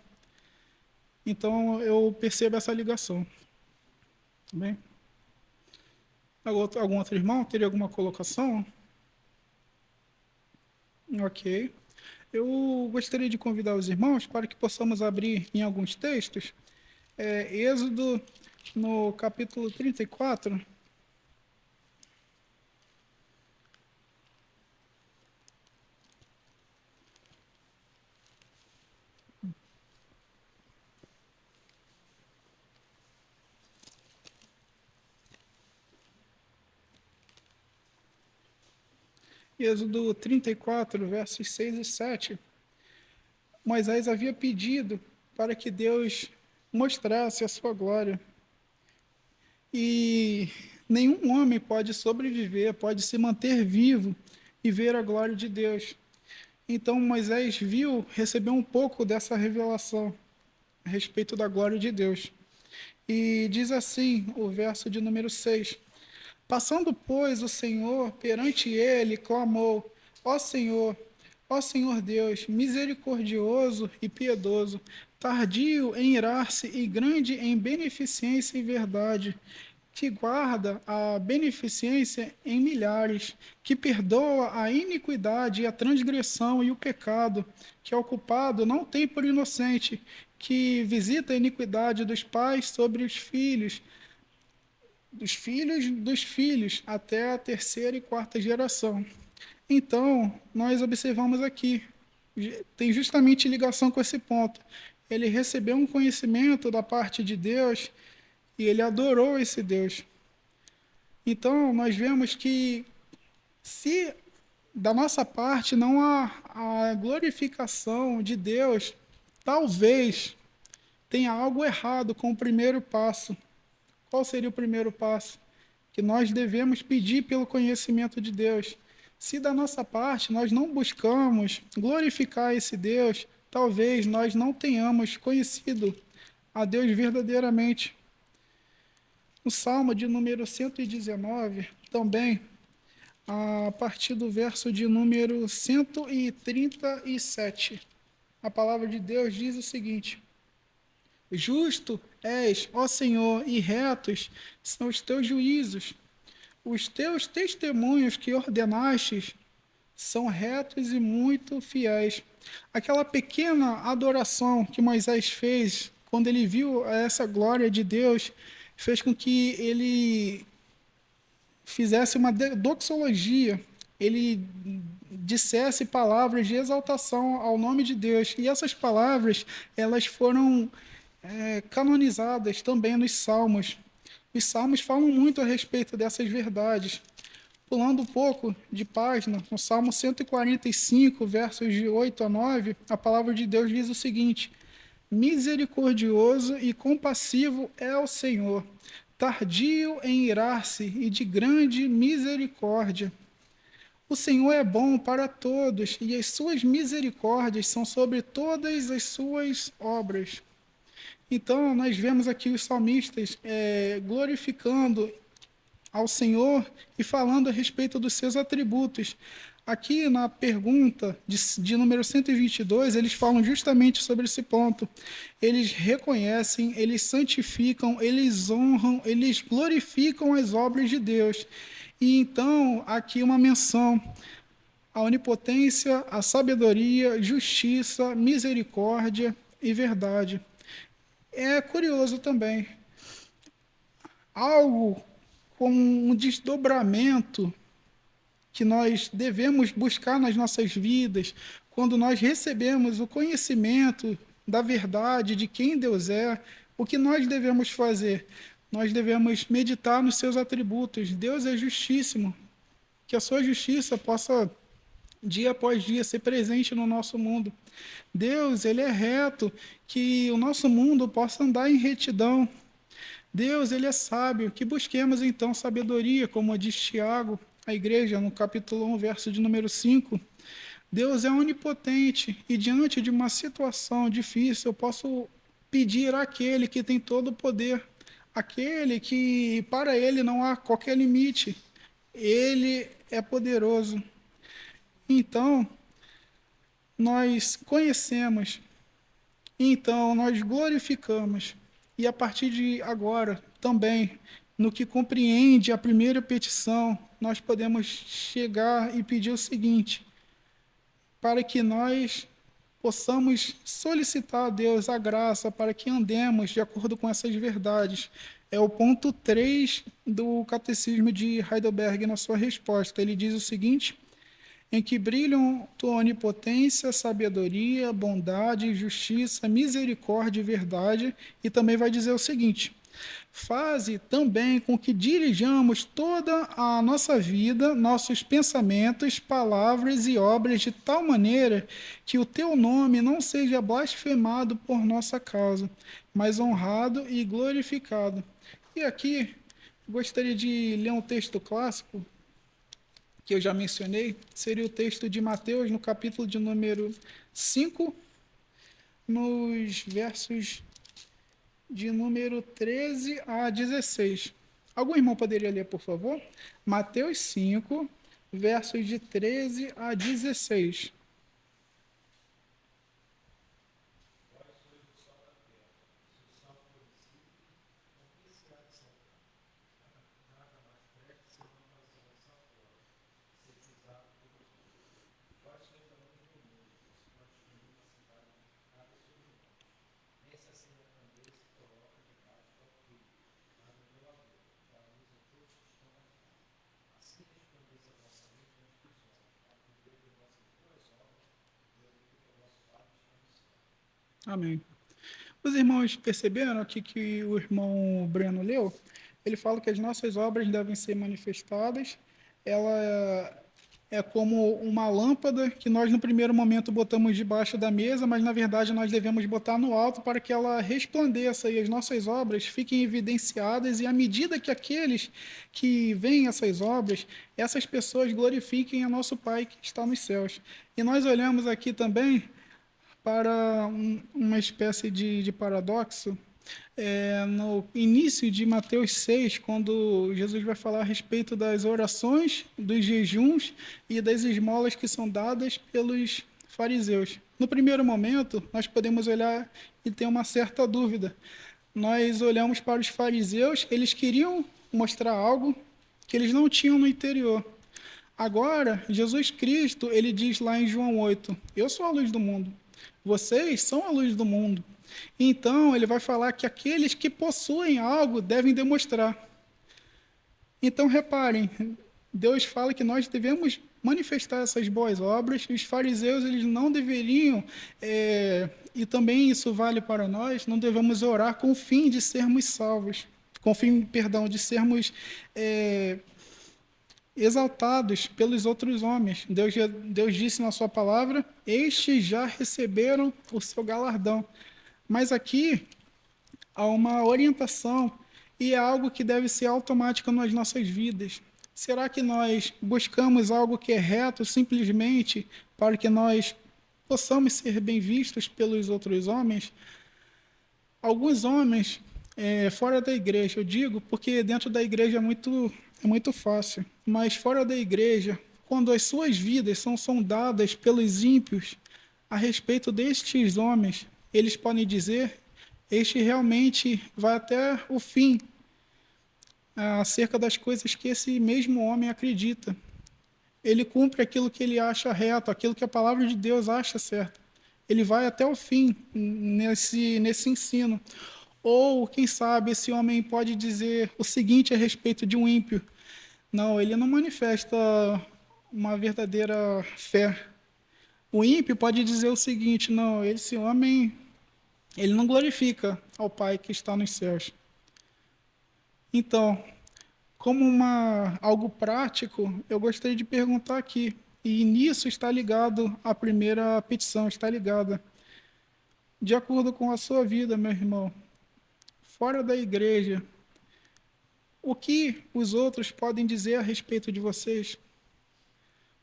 Então, eu percebo essa ligação. Tá bem? Algum outro irmão teria alguma colocação? Ok. Eu gostaria de convidar os irmãos para que possamos abrir em alguns textos. Êxodo, no capítulo 34. Êxodo 34, versos 6 e 7. Moisés havia pedido para que Deus mostrasse a sua glória. E nenhum homem pode sobreviver, pode se manter vivo e ver a glória de Deus. Então Moisés viu, recebeu um pouco dessa revelação. a respeito da glória de Deus. E diz assim o verso de número 6: Passando, pois, o Senhor perante ele, clamou: Ó Senhor Deus, misericordioso e piedoso, tardio em irar-se e grande em beneficência e verdade, que guarda a beneficência em milhares, que perdoa a iniquidade e a transgressão e o pecado, que o culpado não tem por inocente, que visita a iniquidade dos pais sobre os filhos, dos filhos, até a terceira e quarta geração. Então, nós observamos aqui, tem justamente ligação com esse ponto. Ele recebeu um conhecimento da parte de Deus e ele adorou esse Deus. Então, nós vemos que se da nossa parte não há a glorificação de Deus, talvez tenha algo errado com o primeiro passo. Qual seria o primeiro passo? Que nós devemos pedir pelo conhecimento de Deus. Se da nossa parte nós não buscamos glorificar esse Deus, talvez nós não tenhamos conhecido a Deus verdadeiramente. No Salmo de número 119, também, a partir do verso de número 137, a palavra de Deus diz o seguinte: Justo és, ó Senhor, e retos são os teus juízos. Os teus testemunhos que ordenastes são retos e muito fiéis. Aquela pequena adoração que Moisés fez quando ele viu essa glória de Deus, fez com que ele fizesse uma doxologia, ele dissesse palavras de exaltação ao nome de Deus. E essas palavras, elas foram canonizadas também nos Salmos. Os Salmos falam muito a respeito dessas verdades. Pulando um pouco de página, no Salmo 145, versos de 8 a 9, a palavra de Deus diz o seguinte: Misericordioso e compassivo é o Senhor, tardio em irar-se e de grande misericórdia. O Senhor é bom para todos, e as suas misericórdias são sobre todas as suas obras. Então, nós vemos aqui os salmistas glorificando ao Senhor e falando a respeito dos seus atributos. Aqui na pergunta de número 122, eles falam justamente sobre esse ponto. Eles reconhecem, eles santificam, eles honram, eles glorificam as obras de Deus. E então, aqui uma menção à onipotência, à sabedoria, justiça, misericórdia e verdade. É curioso também, algo como um desdobramento que nós devemos buscar nas nossas vidas, quando nós recebemos o conhecimento da verdade de quem Deus é, o que nós devemos fazer? Nós devemos meditar nos seus atributos. Deus é justíssimo, que a sua justiça possa, dia após dia, ser presente no nosso mundo. Deus, ele é reto, que o nosso mundo possa andar em retidão. Deus, ele é sábio, que busquemos então sabedoria, como diz Tiago, a igreja, no capítulo 1, verso de número 5. Deus é onipotente e diante de uma situação difícil eu posso pedir àquele que tem todo o poder, aquele que para ele não há qualquer limite. Ele é poderoso. Então, nós conhecemos, então nós glorificamos. E a partir de agora, também, no que compreende a primeira petição, nós podemos chegar e pedir o seguinte: para que nós possamos solicitar a Deus a graça para que andemos de acordo com essas verdades. É o ponto 3 do Catecismo de Heidelberg na sua resposta. Ele diz o seguinte: em que brilham tua onipotência, sabedoria, bondade, justiça, misericórdia e verdade. E também vai dizer o seguinte: faze também com que dirijamos toda a nossa vida, nossos pensamentos, palavras e obras de tal maneira que o teu nome não seja blasfemado por nossa causa, mas honrado e glorificado. E aqui gostaria de ler um texto clássico que eu já mencionei, seria o texto de Mateus, no capítulo de número 5, nos versos de número 13 a 16. Algum irmão poderia ler, por favor? Mateus 5, versos de 13 a 16. Amém. Os irmãos perceberam aqui que o irmão Breno leu? Ele fala que as nossas obras devem ser manifestadas. Ela é como uma lâmpada que nós, no primeiro momento, botamos debaixo da mesa, mas, na verdade, nós devemos botar no alto para que ela resplandeça e as nossas obras fiquem evidenciadas. E, à medida que aqueles que veem essas obras, essas pessoas glorifiquem a nosso Pai que está nos céus. E nós olhamos aqui também para uma espécie de paradoxo. No início de Mateus 6, quando Jesus vai falar a respeito das orações, dos jejuns e das esmolas que são dadas pelos fariseus. No primeiro momento, nós podemos olhar e ter uma certa dúvida. Nós olhamos para os fariseus, eles queriam mostrar algo que eles não tinham no interior. Agora, Jesus Cristo, ele diz lá em João 8: Eu sou a luz do mundo. Vocês são a luz do mundo. Então, ele vai falar que aqueles que possuem algo devem demonstrar. Então, reparem, Deus fala que nós devemos manifestar essas boas obras, e os fariseus eles não deveriam, e também isso vale para nós, não devemos orar com o fim de sermos salvos, com o fim, perdão, de sermos exaltados pelos outros homens. Deus disse na sua palavra: estes já receberam o seu galardão. Mas aqui há uma orientação e é algo que deve ser automático nas nossas vidas. Será que nós buscamos algo que é reto simplesmente para que nós possamos ser bem vistos pelos outros homens? Alguns homens, fora da igreja, eu digo, porque dentro da igreja é muito fácil, mas fora da igreja, quando as suas vidas são sondadas pelos ímpios a respeito destes homens, eles podem dizer: este realmente vai até o fim acerca das coisas que esse mesmo homem acredita. Ele cumpre aquilo que ele acha reto, aquilo que a palavra de Deus acha certo. Ele vai até o fim nesse ensino. Ou, quem sabe, esse homem pode dizer o seguinte a respeito de um ímpio: não, ele não manifesta uma verdadeira fé. O ímpio pode dizer o seguinte: não, esse homem, ele não glorifica ao Pai que está nos céus. Então, como algo prático, eu gostaria de perguntar aqui, e nisso está ligado a primeira petição, está ligada. De acordo com a sua vida, meu irmão, fora da igreja, o que os outros podem dizer a respeito de vocês?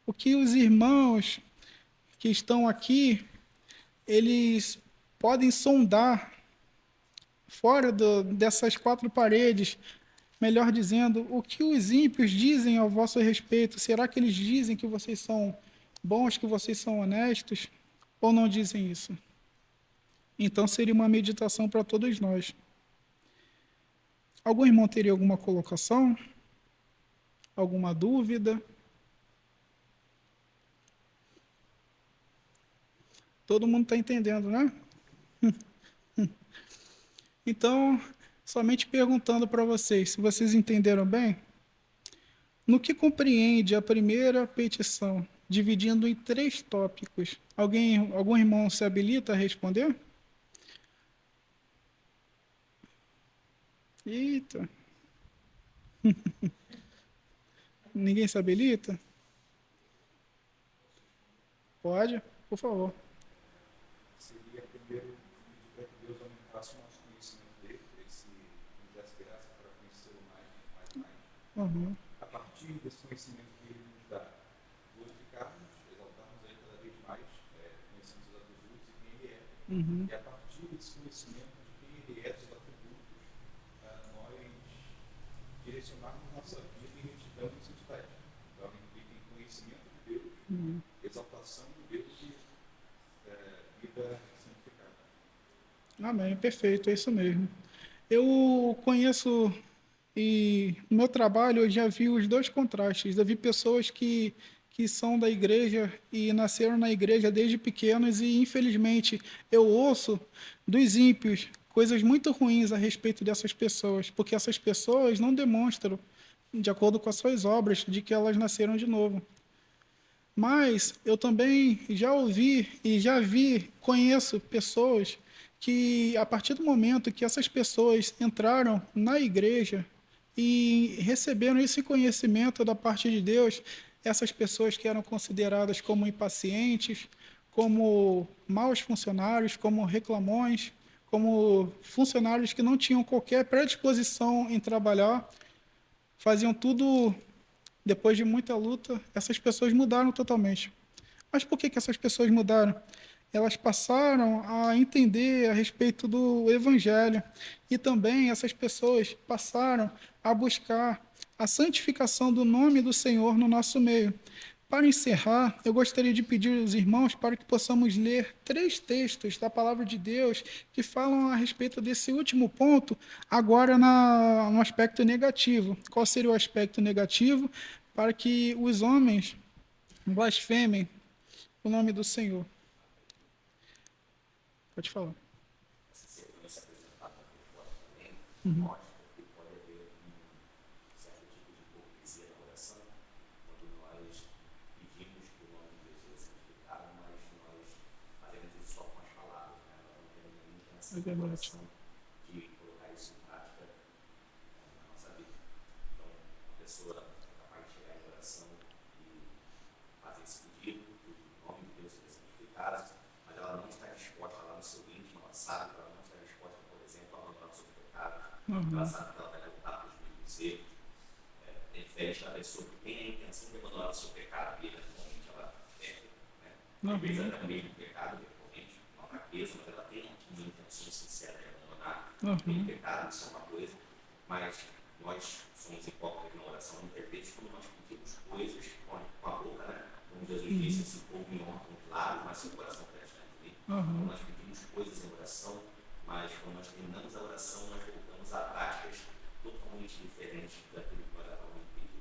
O que os irmãos que estão aqui, eles podem sondar fora dessas quatro paredes, melhor dizendo, o que os ímpios dizem ao vosso respeito? Será que eles dizem que vocês são bons, que vocês são honestos, ou não dizem isso? Então seria uma meditação para todos nós. Algum irmão teria alguma colocação? Alguma dúvida? Todo mundo está entendendo, né? Então, somente perguntando para vocês, se vocês entenderam bem, no que compreende a primeira petição, dividindo em três tópicos? Algum irmão se habilita a responder? Eita. Ninguém se habilita? Pode, por favor. Seria primeiro pedir para que Deus aumentasse o nosso conhecimento dele, para ele se nos desse graça para conhecê-lo mais. Uhum. A partir desse conhecimento que ele nos dá, glorificarmos, exaltarmos ele cada vez mais, conhecendo os atributos e quem ele é. Uhum. E a partir desse conhecimento de quem ele é, dos atributos direcionarmos nossa vida em retidão e santidade. Então, implica em conhecimento de Deus, exaltação do Deus e vida santificada. Amém, perfeito, é isso mesmo. Eu conheço e no meu trabalho eu já vi os dois contrastes. Eu vi pessoas que são da igreja e nasceram na igreja desde pequenos e infelizmente eu ouço dos ímpios coisas muito ruins a respeito dessas pessoas, porque essas pessoas não demonstram, de acordo com as suas obras, de que elas nasceram de novo. Mas eu também já ouvi e já vi, conheço pessoas que, a partir do momento que essas pessoas entraram na igreja e receberam esse conhecimento da parte de Deus, essas pessoas que eram consideradas como impacientes, como maus funcionários, como reclamões, como funcionários que não tinham qualquer predisposição em trabalhar, faziam tudo depois de muita luta, essas pessoas mudaram totalmente. Mas por que essas pessoas mudaram? Elas passaram a entender a respeito do Evangelho e também essas pessoas passaram a buscar a santificação do nome do Senhor no nosso meio. Para encerrar, eu gostaria de pedir aos irmãos para que possamos ler 3 textos da palavra de Deus que falam a respeito desse último ponto, agora no aspecto negativo. Qual seria o aspecto negativo? Para que os homens blasfemem o nome do Senhor. Pode falar. Essa sequência apresentada por fora também mostra que pode haver um certo tipo de hipocrisia na oração, quando nós pedimos que o nome de Deus seja santificado, mas nós fazemos isso só com as palavras, né? Nós não temos nenhuma intenção de coração de colocar isso em prática na nossa vida. Então, a pessoa é capaz de chegar em oração e fazer esse pedido, que o nome de Deus seja santificado, mas ela não está disposta lá no seu íntimo, ela sabe que ela não está disposta, por exemplo, a abandonar o seu pecado, ela sabe que ela vai lutar pelos mesmos erros. É diferente da pessoa que tem a intenção de abandonar o seu pecado e eventualmente ela perde, né? Às vezes ela também no pecado, eventualmente, uma fraqueza, mas ela tem uma intenção sincera de abandonar aquele pecado, isso é uma coisa, mas nós somos hipócritas na oração muitas vezes quando nós pedimos coisas com a boca, né? Como Jesus disse, assim, pouco me honra com os lábios, mas seu coração está distante de mim. Quando nós pedimos coisas em oração, mas quando nós terminamos a oração, nós voltamos a práticas totalmente diferentes daquilo que nós acabamos de pedir.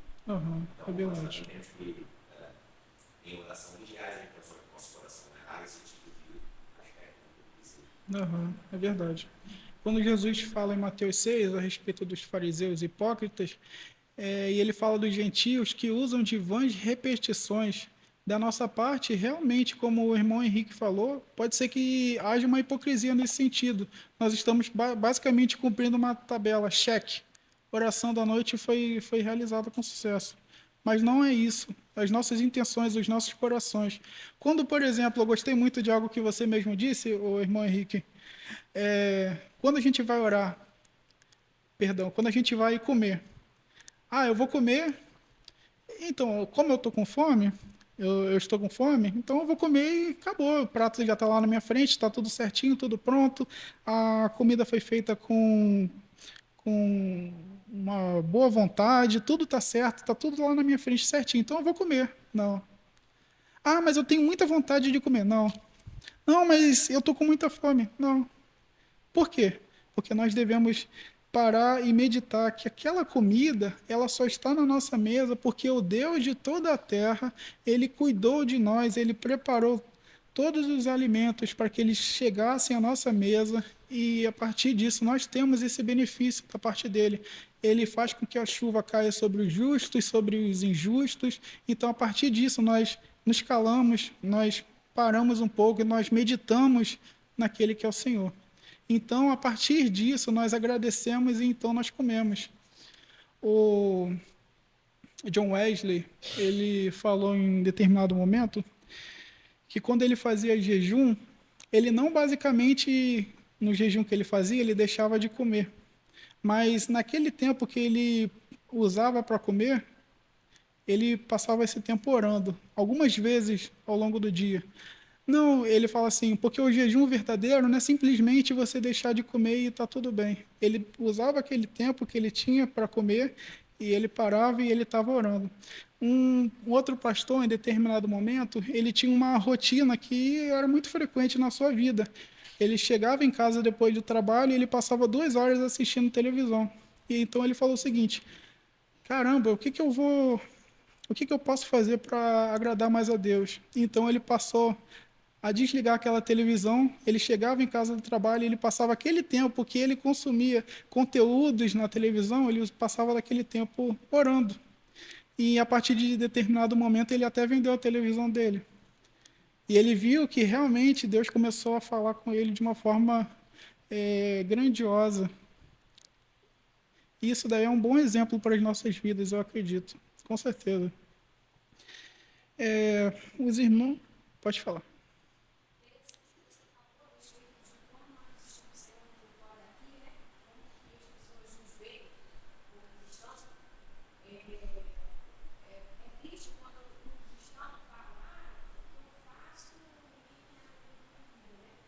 Então, nós temos que, em oração, vigiar as intenções do nosso coração, né? Há esse tipo de aspecto. É verdade. Quando Jesus fala em Mateus 6 a respeito dos fariseus hipócritas, e ele fala dos gentios que usam de vãs repetições. Da nossa parte, realmente, como o irmão Henrique falou, pode ser que haja uma hipocrisia nesse sentido. Nós estamos basicamente cumprindo uma tabela, cheque. Oração da noite foi realizada com sucesso. Mas não é isso. As nossas intenções, os nossos corações. Quando, por exemplo, eu gostei muito de algo que você mesmo disse, o irmão Henrique, quando a gente vai orar, quando a gente vai comer, eu vou comer, então, como eu estou com fome, eu estou com fome, então eu vou comer e acabou. O prato já está lá na minha frente, está tudo certinho, tudo pronto. A comida foi feita com uma boa vontade, tudo está certo, está tudo lá na minha frente certinho, então eu vou comer. Não. Mas eu tenho muita vontade de comer. Não. Não, mas eu estou com muita fome. Não. Por quê? Porque nós devemos parar e meditar que aquela comida, ela só está na nossa mesa porque o Deus de toda a terra, ele cuidou de nós, ele preparou todos os alimentos para que eles chegassem à nossa mesa e a partir disso nós temos esse benefício da parte dele. Ele faz com que a chuva caia sobre os justos, sobre os injustos. Então, a partir disso, nós nos calamos, nós paramos um pouco e nós meditamos naquele que é o Senhor. Então, a partir disso, nós agradecemos e então nós comemos. O John Wesley, ele falou em determinado momento que quando ele fazia jejum, ele não basicamente, no jejum que ele fazia, ele deixava de comer. Mas naquele tempo que ele usava para comer, ele passava esse tempo orando, algumas vezes ao longo do dia. Não, ele fala assim, porque o jejum verdadeiro não é simplesmente você deixar de comer e está tudo bem. Ele usava aquele tempo que ele tinha para comer e ele parava e ele estava orando. Um outro pastor, em determinado momento, ele tinha uma rotina que era muito frequente na sua vida. Ele chegava em casa depois do trabalho e ele passava 2 horas assistindo televisão. E então ele falou o seguinte: caramba, o que que eu posso fazer para agradar mais a Deus? Então ele passou a desligar aquela televisão. Ele chegava em casa do trabalho e ele passava aquele tempo que ele consumia conteúdos na televisão, ele passava daquele tempo orando. E a partir de determinado momento ele até vendeu a televisão dele. E ele viu que realmente Deus começou a falar com ele de uma forma grandiosa. E isso daí é um bom exemplo para as nossas vidas, eu acredito. Com certeza. Os irmãos... Pode falar.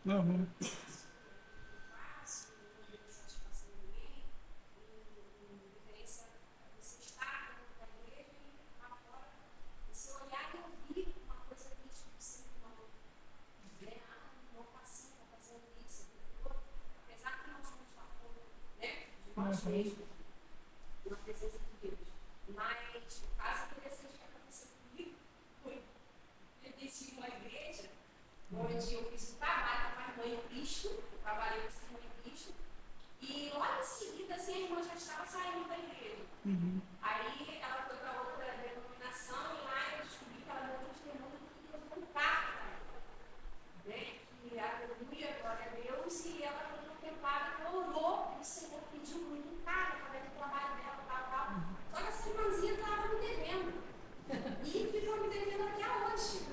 Uhum. Na presença de Deus. Mas o caso interessante que aconteceu comigo foi: eu desci uma igreja onde eu fiz um trabalho com a irmã em Cristo, eu trabalhei com essa irmã em Cristo, e logo em seguida assim, a irmã já estava saindo da igreja. Aí ela foi para outra denominação e lá eu descobri que ela deu um testemunho que Deus deu um carro para ela, né? Que aleluia, glória a Deus, e ela foi contemplada, orou, e o Senhor pediu muito um carro para o trabalho dela, tal. Só que essa irmãzinha estava me devendo. E ficou me devendo até hoje.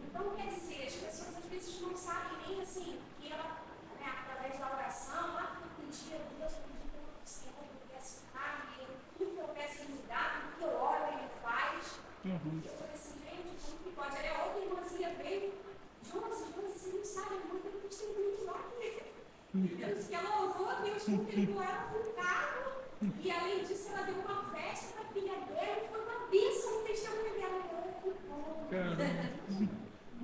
Então, quer dizer, as pessoas às vezes não sabem nem assim, que ela, né, através da oração, lá que eu pedi a Deus, pedi para o Senhor que eu pudesse ficar, e tudo que eu peço Ele me dá, tudo que eu oro Ele faz. Eu falei assim, gente, como que pode? Aí a outra irmãzinha veio, Jonas, você não sabe muito, eu gostei muito lá. Deus, que ela orou, Deus contemplou ela com o carro, e além disso, ela deu uma festa para a filha dela, e foi uma bênção o testemunho dela.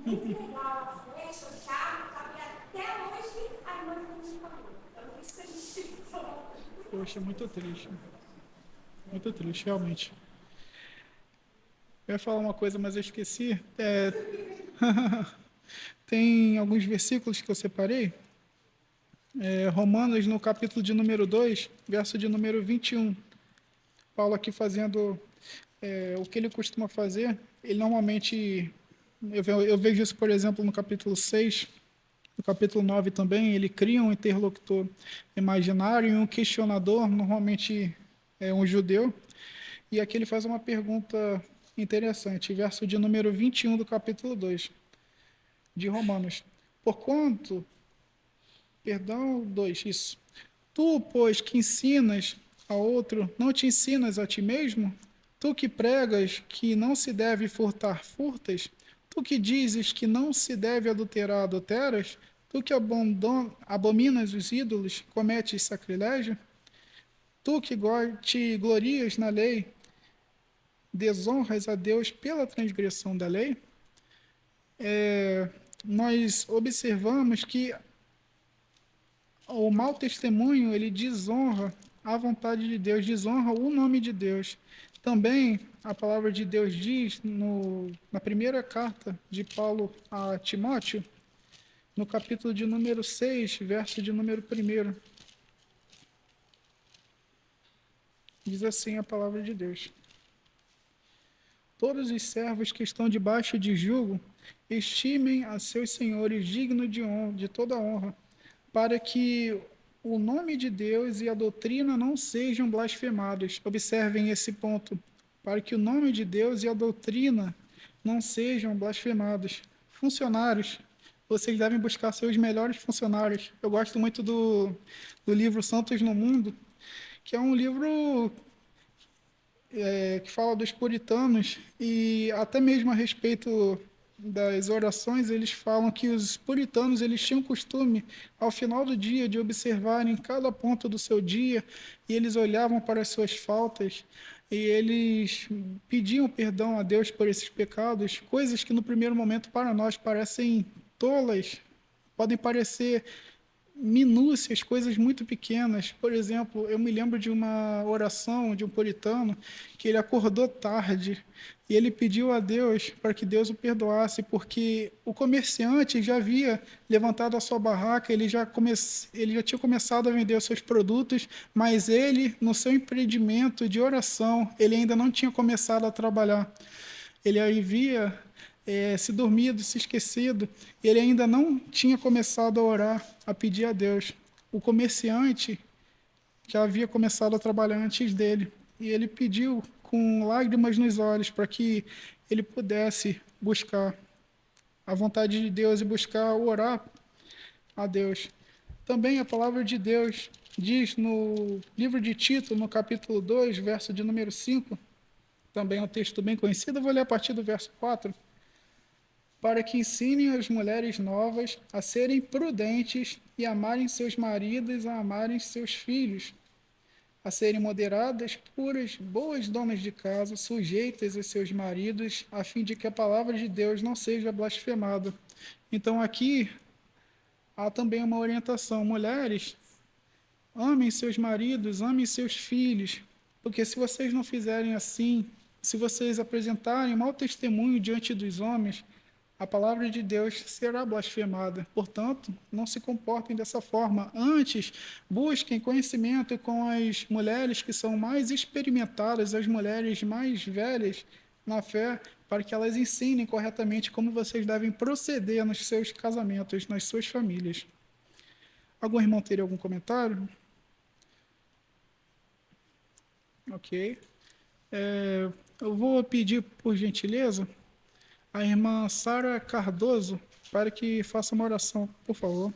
Muito legal a festa, o carro, e até hoje a irmã não me falou. Então, isso a gente falou. Poxa, muito triste. Muito triste, realmente. Eu ia falar uma coisa, mas eu esqueci. Tem alguns versículos que eu separei. Romanos, no capítulo de número 2, verso de número 21. Paulo aqui fazendo o que ele costuma fazer. Ele normalmente, eu vejo isso, por exemplo, no capítulo 6, no capítulo 9 também, ele cria um interlocutor imaginário e um questionador, normalmente é um judeu. E aqui ele faz uma pergunta interessante, verso de número 21 do capítulo 2 de Romanos. Porquanto... Perdão, 2, isso. Tu, pois, que ensinas a outro, não te ensinas a ti mesmo? Tu que pregas que não se deve furtar, furtas? Tu que dizes que não se deve adulterar, adulteras? Tu que abominas os ídolos, cometes sacrilégio? Tu que te glorias na lei, desonras a Deus pela transgressão da lei? Nós observamos que o mau testemunho, ele desonra a vontade de Deus, desonra o nome de Deus. Também a palavra de Deus diz na primeira carta de Paulo a Timóteo, no capítulo de número 6, verso de número 1. Diz assim a palavra de Deus: todos os servos que estão debaixo de jugo estimem a seus senhores dignos de toda honra, para que o nome de Deus e a doutrina não sejam blasfemados. Observem esse ponto. Para que o nome de Deus e a doutrina não sejam blasfemados. Funcionários, vocês devem buscar seus melhores funcionários. Eu gosto muito do livro Santos no Mundo, que é um livro que fala dos puritanos e até mesmo a respeito das orações, eles falam que os puritanos eles tinham costume, ao final do dia, de observarem cada ponto do seu dia, e eles olhavam para as suas faltas, e eles pediam perdão a Deus por esses pecados, coisas que no primeiro momento para nós parecem tolas, podem parecer minúcias, coisas muito pequenas. Por exemplo, eu me lembro de uma oração de um puritano que ele acordou tarde e ele pediu a Deus para que Deus o perdoasse, porque o comerciante já havia levantado a sua barraca, ele já tinha começado a vender os seus produtos, mas ele, no seu empreendimento de oração, ele ainda não tinha começado a trabalhar. Ele havia se dormido, se esquecido, e ele ainda não tinha começado a orar, a pedir a Deus. O comerciante já havia começado a trabalhar antes dele, e ele pediu com lágrimas nos olhos para que ele pudesse buscar a vontade de Deus e buscar orar a Deus. Também a palavra de Deus diz no livro de Tito, no capítulo 2, verso de número 5, também é um texto bem conhecido, eu vou ler a partir do verso 4, para que ensinem as mulheres novas a serem prudentes e amarem seus maridos, a amarem seus filhos, a serem moderadas, puras, boas donas de casa, sujeitas a seus maridos, a fim de que a palavra de Deus não seja blasfemada. Então aqui há também uma orientação. Mulheres, amem seus maridos, amem seus filhos, porque se vocês não fizerem assim, se vocês apresentarem mau testemunho diante dos homens, a palavra de Deus será blasfemada. Portanto, não se comportem dessa forma. Antes, busquem conhecimento com as mulheres que são mais experimentadas, as mulheres mais velhas na fé, para que elas ensinem corretamente como vocês devem proceder nos seus casamentos, nas suas famílias. Algum irmão teria algum comentário? Ok. Eu vou pedir, por gentileza, a irmã Sara Cardoso para que faça uma oração, por favor.